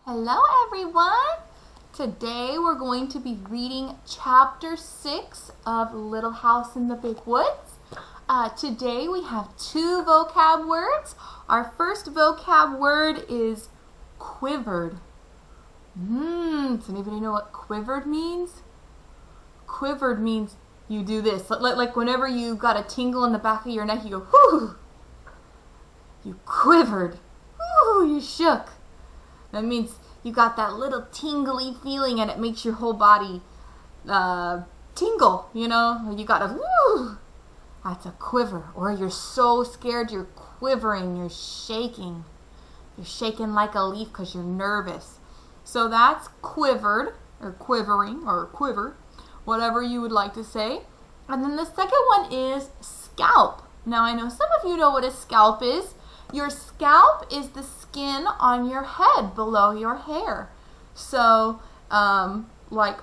Hello everyone! Today we're going to be reading chapter 6 of Little House in the Big Woods. Today we have 2 vocab words. Our first vocab word is quivered. Does anybody know what quivered means? Quivered means you do this. Like whenever you got a tingle in the back of your neck, you go, whoo! You quivered. Whoo! You shook. That means you got that little tingly feeling and it makes your whole body tingle, you know? You got a woo! That's a quiver. Or you're so scared you're quivering, you're shaking. You're shaking like a leaf because you're nervous. So that's quivered, or quivering, or quiver, whatever you would like to say. And then the second one is scalp. Now I know some of you know what a scalp is. Your scalp is the skin on your head below your hair. So, like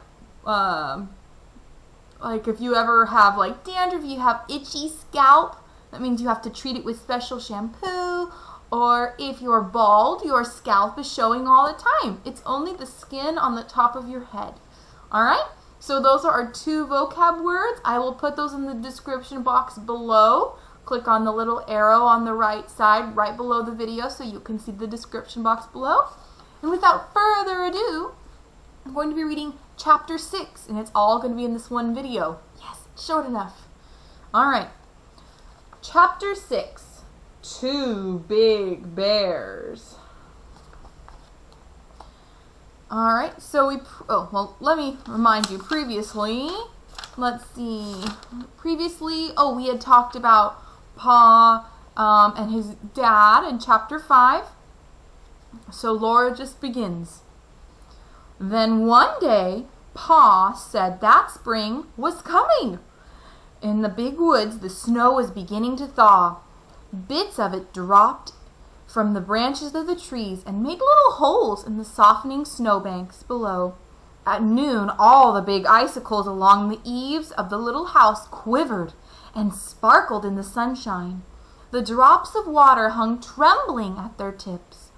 if you ever have like dandruff, you have itchy scalp, that means you have to treat it with special shampoo. Or if you're bald, your scalp is showing all the time. It's only the skin on the top of your head. All right? So those are our 2 vocab words. I will put those in the description box below. Click on the little arrow on the right side, right below the video, so you can see the description box below. And without further ado, I'm going to be reading chapter 6, and it's all going to be in this one video. Yes, short enough. All right. Chapter 6, 2 Big Bears. All right, so let me remind you previously. Let's see. Previously, we had talked about Pa and his dad in chapter 5. So Laura just begins. Then one day, Pa said that spring was coming. In the big woods, the snow was beginning to thaw. Bits of it dropped from the branches of the trees and made little holes in the softening snowbanks below. At noon, all the big icicles along the eaves of the little house quivered and sparkled in the sunshine. The drops of water hung trembling at their tips.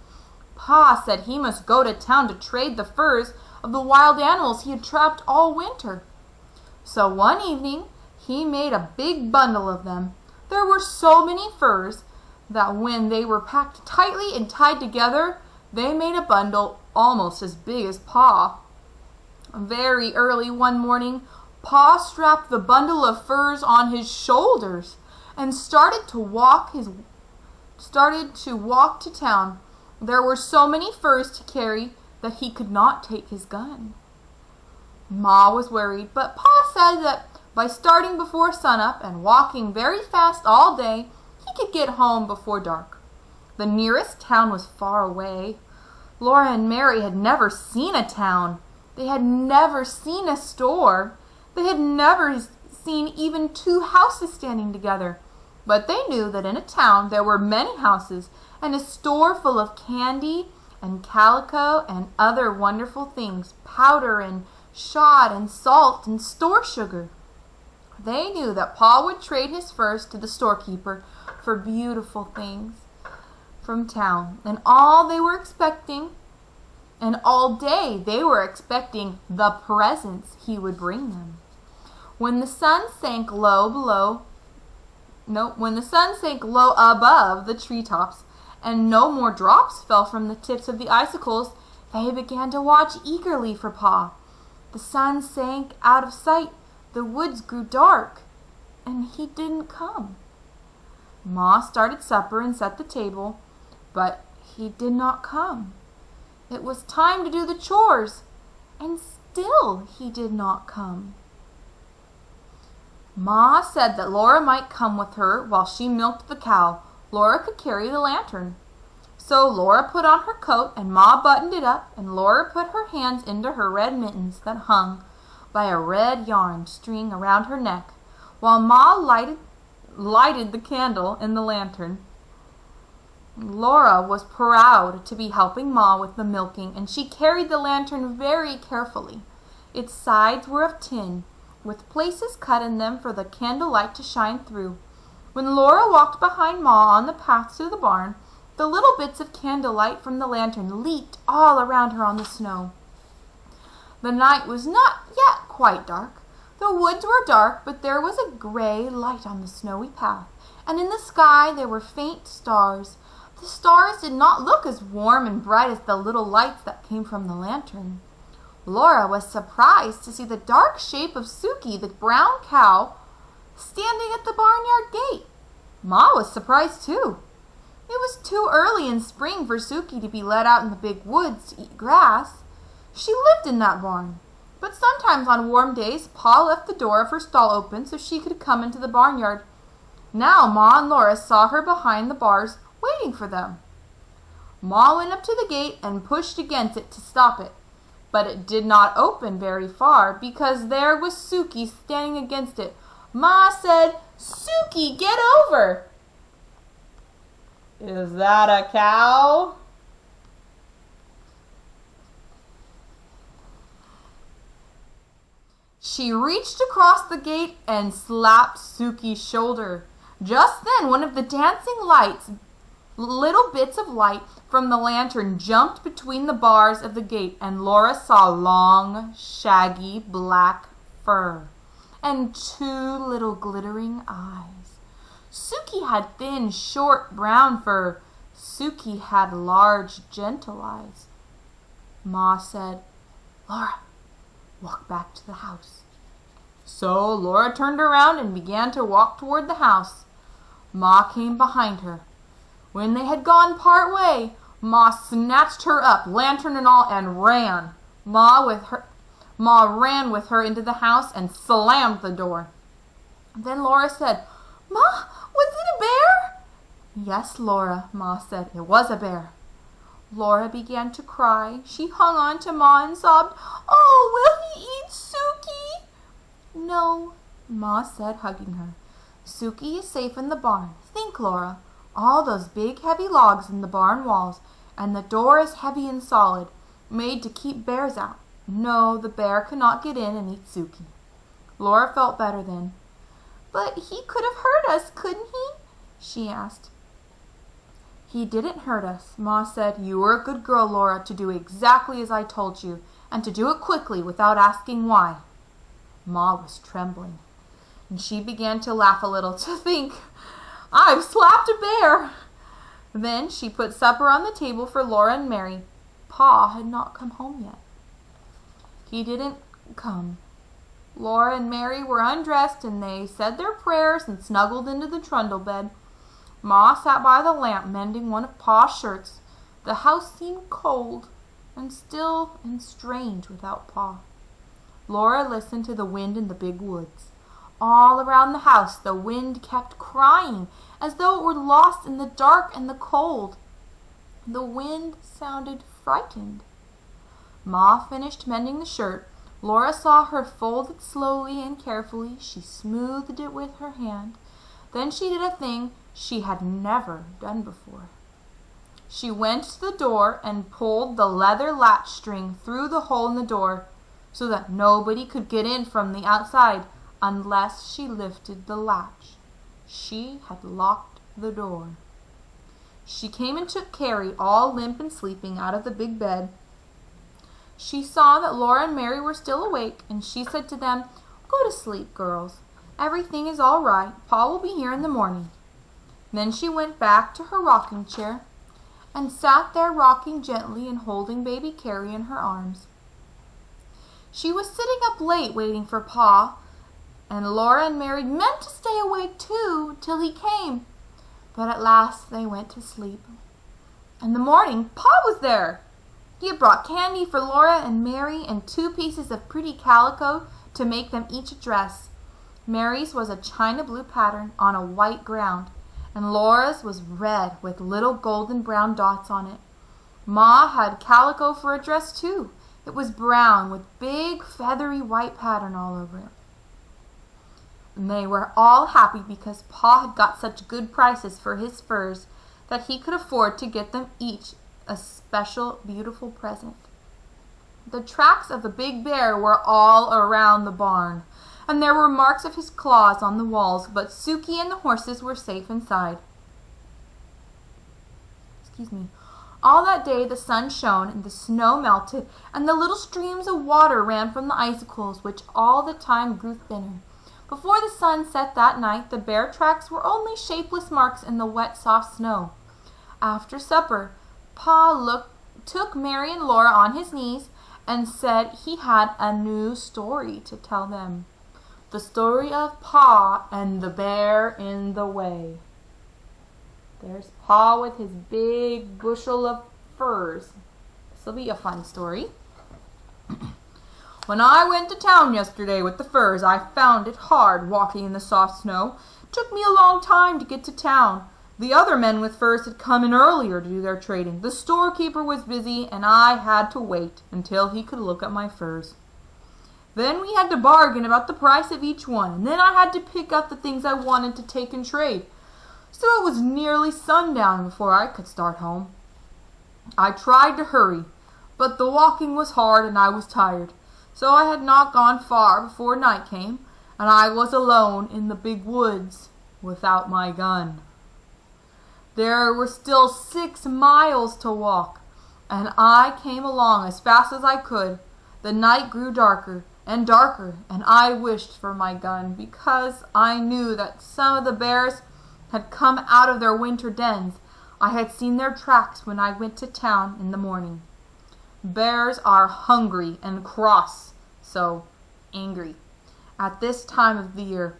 Pa said he must go to town to trade the furs of the wild animals he had trapped all winter. So one evening, he made a big bundle of them. There were so many furs that when they were packed tightly and tied together, they made a bundle almost as big as Pa. Very early one morning, Pa strapped the bundle of furs on his shoulders and started to walk to town. There were so many furs to carry that he could not take his gun. Ma was worried, but Pa said that by starting before sunup and walking very fast all day, he could get home before dark. The nearest town was far away. Laura and Mary had never seen a town. They had never seen a store. They had never seen even 2 houses standing together. But they knew that in a town there were many houses and a store full of candy and calico and other wonderful things, powder and shot and salt and store sugar. They knew that Pa would trade his furs to the storekeeper for beautiful things from town. And all day they were expecting the presents he would bring them. When the sun sank low above the treetops and no more drops fell from the tips of the icicles, they began to watch eagerly for Pa. The sun sank out of sight, the woods grew dark, and he didn't come. Ma started supper and set the table, but he did not come. It was time to do the chores, and still he did not come. Ma said that Laura might come with her while she milked the cow. Laura could carry the lantern. So Laura put on her coat, and Ma buttoned it up, and Laura put her hands into her red mittens that hung by a red yarn string around her neck, while Ma lighted the candle in the lantern. Laura was proud to be helping Ma with the milking, and she carried the lantern very carefully. Its sides were of tin, with places cut in them for the candlelight to shine through. When Laura walked behind Ma on the path to the barn, The little bits of candlelight from the lantern leaped all around her on the snow. The night was not yet quite dark. The woods were dark, but there was a gray light on the snowy path, and in the sky there were faint stars. The stars did not look as warm and bright as the little lights that came from the lantern. Laura was surprised to see the dark shape of Suki, the brown cow, standing at the barnyard gate. Ma was surprised too. It was too early in spring for Suki to be let out in the big woods to eat grass. She lived in that barn, but sometimes on warm days Pa left the door of her stall open so she could come into the barnyard. Now Ma and Laura saw her behind the bars waiting for them. Ma went up to the gate and pushed against it to stop it, but it did not open very far because there was Suki standing against it. Ma said, "Suki, get over!" "Is that a cow?" She reached across the gate and slapped Suki's shoulder. Just then, one of the dancing lights, little bits of light from the lantern, jumped between the bars of the gate, and Laura saw long, shaggy, black fur and two little glittering eyes. Suki had thin, short, brown fur. Suki had large, gentle eyes. Ma said, "Laura, walk back to the house." So Laura turned around and began to walk toward the house. Ma came behind her. When they had gone part way, Ma snatched her up, lantern and all, and ran. Ma ran with her into the house and slammed the door. Then Laura said, "Ma, was it a bear?" "Yes, Laura," Ma said, "it was a bear." Laura began to cry. She hung on to Ma and sobbed, "Oh, will he eat Suki?" "No," Ma said, hugging her. "Suki is safe in the barn. Think, Laura, all those big heavy logs in the barn walls, and the door is heavy and solid, made to keep bears out. No, the bear cannot get in and eat Suki." Laura felt better then. "But he could have hurt us, couldn't he?" she asked. "He didn't hurt us," Ma said. "You were a good girl, Laura, to do exactly as I told you, and to do it quickly without asking why." Ma was trembling, and she began to laugh a little to think, "I've slapped a bear." Then she put supper on the table for Laura and Mary. Pa had not come home yet. He didn't come. Laura and Mary were undressed, and they said their prayers and snuggled into the trundle bed. Ma sat by the lamp mending one of Pa's shirts. The house seemed cold and still and strange without Pa. Laura listened to the wind in the big woods. All around the house the wind kept crying as though it were lost in the dark and the cold. The wind sounded frightened. Ma finished mending the shirt. Laura saw her fold it slowly and carefully. She smoothed it with her hand. Then she did a thing she had never done before. She went to the door and pulled the leather latch string through the hole in the door so that nobody could get in from the outside unless she lifted the latch. She had locked the door. She came and took Carrie, all limp and sleeping, out of the big bed. She saw that Laura and Mary were still awake, and she said to them, "Go to sleep, girls. Everything is all right. Pa will be here in the morning." Then she went back to her rocking chair and sat there rocking gently and holding baby Carrie in her arms. She was sitting up late waiting for Pa, and Laura and Mary meant to stay awake too till he came, but at last they went to sleep. In the morning, Pa was there. He had brought candy for Laura and Mary and 2 pieces of pretty calico to make them each a dress. Mary's was a china blue pattern on a white ground, and Laura's was red with little golden brown dots on it. Ma had calico for a dress too. It was brown with big feathery white pattern all over it. And they were all happy because Pa had got such good prices for his furs that he could afford to get them each a special beautiful present. The tracks of the big bear were all around the barn, and there were marks of his claws on the walls, but Suki and the horses were safe inside. All that day the sun shone and the snow melted, and the little streams of water ran from the icicles, which all the time grew thinner. Before the sun set that night, the bear tracks were only shapeless marks in the wet, soft snow. After supper, Pa took Mary and Laura on his knees and said he had a new story to tell them. The story of Pa and the bear in the way. There's Pa with his big bushel of furs. This will be a fun story. When I went to town yesterday with the furs, I found it hard walking in the soft snow. It took me a long time to get to town. The other men with furs had come in earlier to do their trading. The storekeeper was busy, and I had to wait until he could look at my furs. Then we had to bargain about the price of each one, and then I had to pick up the things I wanted to take in trade. So it was nearly sundown before I could start home. I tried to hurry, but the walking was hard and I was tired. So I had not gone far before night came, and I was alone in the big woods without my gun. There were still 6 miles to walk, and I came along as fast as I could. The night grew darker and darker, and I wished for my gun because I knew that some of the bears had come out of their winter dens. I had seen their tracks when I went to town in the morning. Bears are hungry and cross, so angry, at this time of the year.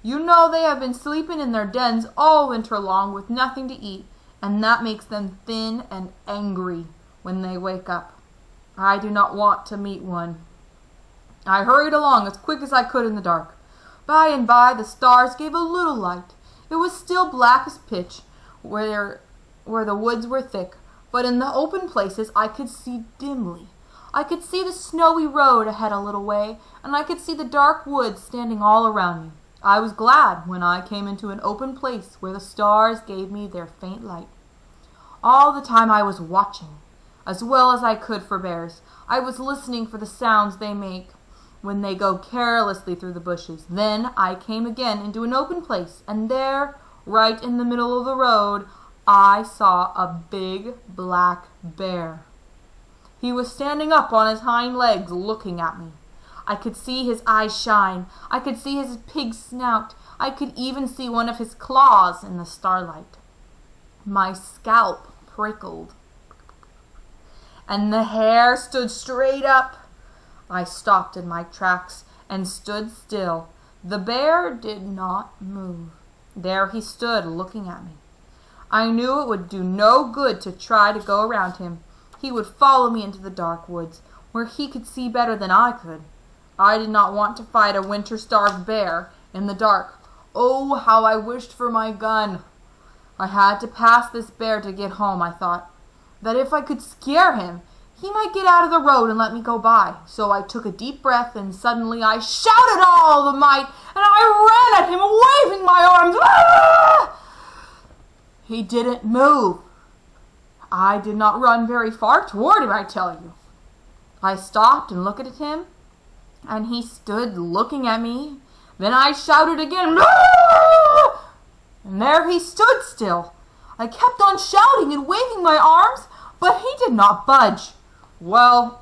You know they have been sleeping in their dens all winter long with nothing to eat, and that makes them thin and angry when they wake up. I do not want to meet one. I hurried along as quick as I could in the dark. By and by the stars gave a little light. It was still black as pitch where the woods were thick, but in the open places I could see dimly. I could see the snowy road ahead a little way, and I could see the dark woods standing all around me. I was glad when I came into an open place where the stars gave me their faint light. All the time I was watching, as well as I could for bears. I was listening for the sounds they make when they go carelessly through the bushes. Then I came again into an open place, and there, right in the middle of the road, I saw a big black bear. He was standing up on his hind legs looking at me. I could see his eyes shine. I could see his pig snout. I could even see one of his claws in the starlight. My scalp prickled, and the hair stood straight up. I stopped in my tracks and stood still. The bear did not move. There he stood looking at me. I knew it would do no good to try to go around him. He would follow me into the dark woods, where he could see better than I could. I did not want to fight a winter-starved bear in the dark. Oh, how I wished for my gun! I had to pass this bear to get home, I thought. That if I could scare him, he might get out of the road and let me go by. So I took a deep breath, and suddenly I shouted all the might, and I ran at him, waving my arms. Ah! He didn't move. I did not run very far toward him, I tell you. I stopped and looked at him, and he stood looking at me. Then I shouted again, ah! And there he stood still. I kept on shouting and waving my arms, but he did not budge. Well,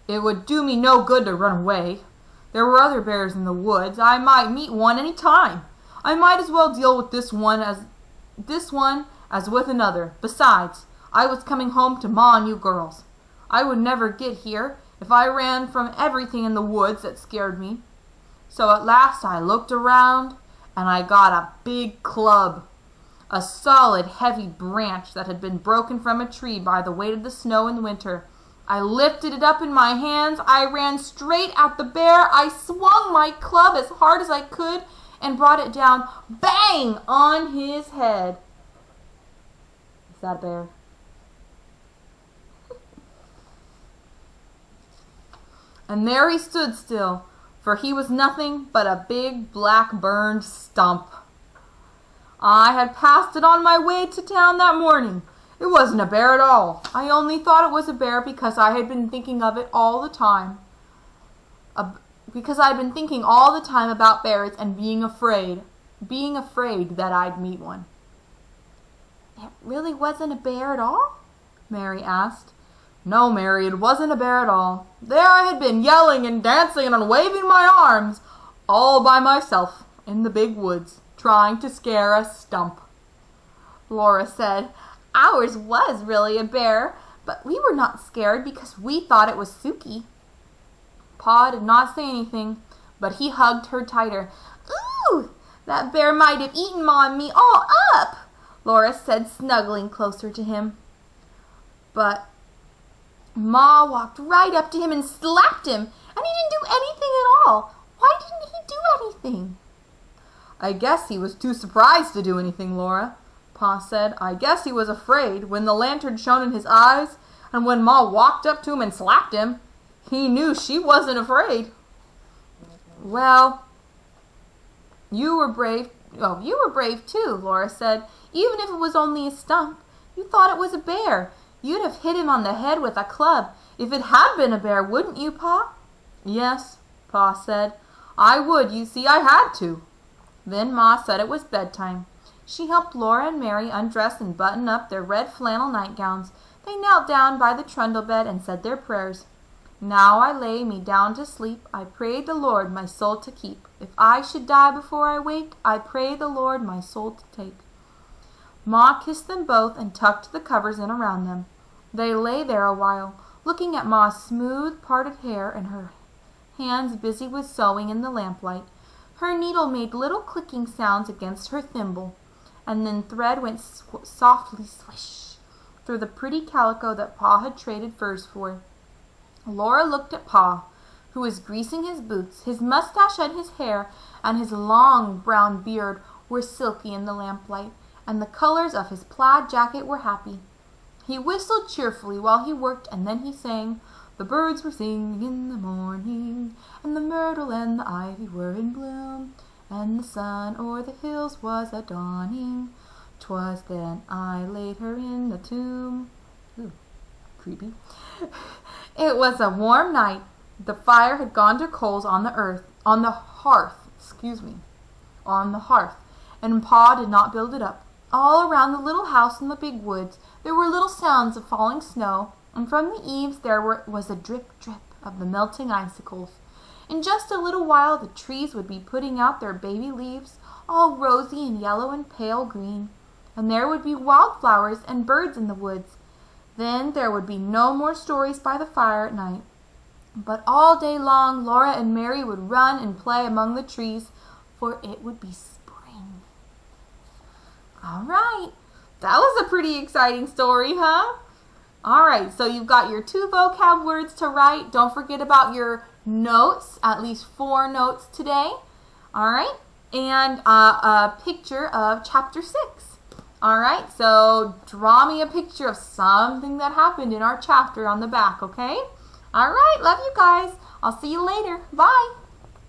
it would do me no good to run away. There were other bears in the woods. I might meet one any time. I might as well deal with this one as with another. Besides, I was coming home to Ma and you girls. I would never get here if I ran from everything in the woods that scared me. So at last I looked around, and I got a big club, a solid, heavy branch that had been broken from a tree by the weight of the snow in winter. I lifted it up in my hands. I ran straight at the bear. I swung my club as hard as I could and brought it down, bang, on his head. Is that a bear? And there he stood still, for he was nothing but a big black burned stump. I had passed it on my way to town that morning. It wasn't a bear at all. I only thought it was a bear because I had been thinking of it all the time. Because I had been thinking all the time about bears and being afraid that I'd meet one. It really wasn't a bear at all? Mary asked. No, Mary, it wasn't a bear at all. There I had been yelling and dancing and waving my arms, all by myself in the big woods, trying to scare a stump. Laura said, Ours was really a bear, but we were not scared because we thought it was Suki. Pa did not say anything, but he hugged her tighter. Ooh, that bear might have eaten Ma and me all up, Laura said, snuggling closer to him. But Ma walked right up to him and slapped him, and he didn't do anything at all. Why didn't he do anything? I guess he was too surprised to do anything, Laura, Pa said. I guess he was afraid when the lantern shone in his eyes, and when Ma walked up to him and slapped him, he knew she wasn't afraid. Well, you were brave. Oh, you were brave too, Laura said. Even if it was only a stump, you thought it was a bear. You'd have hit him on the head with a club if it had been a bear, wouldn't you, Pa? Yes, Pa said. I would. You see, I had to. Then Ma said it was bedtime. She helped Laura and Mary undress and button up their red flannel nightgowns. They knelt down by the trundle bed and said their prayers. Now I lay me down to sleep. I prayed the Lord my soul to keep. If I should die before I wake, I pray the Lord my soul to take. Ma kissed them both and tucked the covers in around them. They lay there a while, looking at Ma's smooth, parted hair and her hands busy with sewing in the lamplight. Her needle made little clicking sounds against her thimble, and then thread went softly swish through the pretty calico that Pa had traded furs for. Laura looked at Pa, who was greasing his boots. His mustache and his hair and his long brown beard were silky in the lamplight, and the colors of his plaid jacket were happy. He whistled cheerfully while he worked, and then he sang, The birds were singing in the morning, and the myrtle and the ivy were in bloom, and the sun o'er the hills was a-dawning. 'Twas then I laid her in the tomb. Ooh, creepy. It was a warm night. The fire had gone to coals on the hearth, and Pa did not build it up. All around the little house in the big woods there were little sounds of falling snow, and from the eaves there was a drip-drip of the melting icicles. In just a little while the trees would be putting out their baby leaves, all rosy and yellow and pale green, and there would be wildflowers and birds in the woods. Then there would be no more stories by the fire at night. But all day long Laura and Mary would run and play among the trees, for it would be spring. All right, that was a pretty exciting story, huh? All right, so you've got your 2 vocab words to write. Don't forget about your notes, at least 4 notes today. All right, and a picture of chapter 6. All right, so draw me a picture of something that happened in our chapter on the back, okay? All right, love you guys. I'll see you later. Bye.